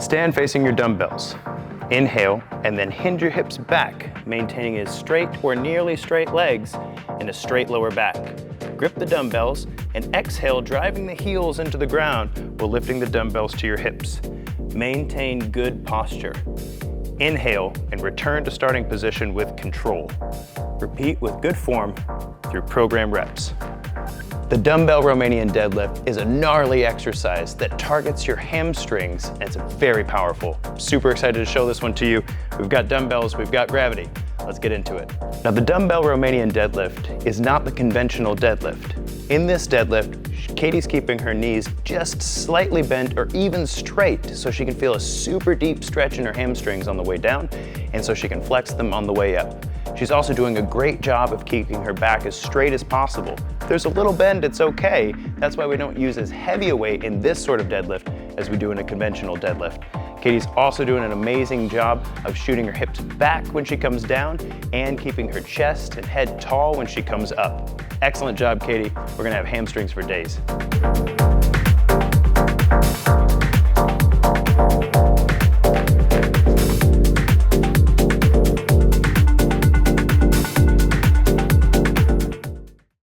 Stand facing your dumbbells. Inhale and then hinge your hips back, maintaining as straight or nearly straight legs and a straight lower back. Grip the dumbbells and exhale, driving the heels into the ground while lifting the dumbbells to your hips. Maintain good posture. Inhale and return to starting position with control. Repeat with good form through program reps. The Dumbbell Romanian Deadlift is a gnarly exercise that targets your hamstrings, and it's very powerful. Super excited to show this one to you. We've got dumbbells, we've got gravity. Let's get into it. Now, the Dumbbell Romanian Deadlift is not the conventional deadlift. In this deadlift, Katie's keeping her knees just slightly bent or even straight so she can feel a super deep stretch in her hamstrings on the way down, and so she can flex them on the way up. She's also doing a great job of keeping her back as straight as possible. If there's a little bend, it's okay. That's why we don't use as heavy a weight in this sort of deadlift as we do in a conventional deadlift. Katie's also doing an amazing job of shooting her hips back when she comes down and keeping her chest and head tall when she comes up. Excellent job, Katie. We're gonna have hamstrings for days.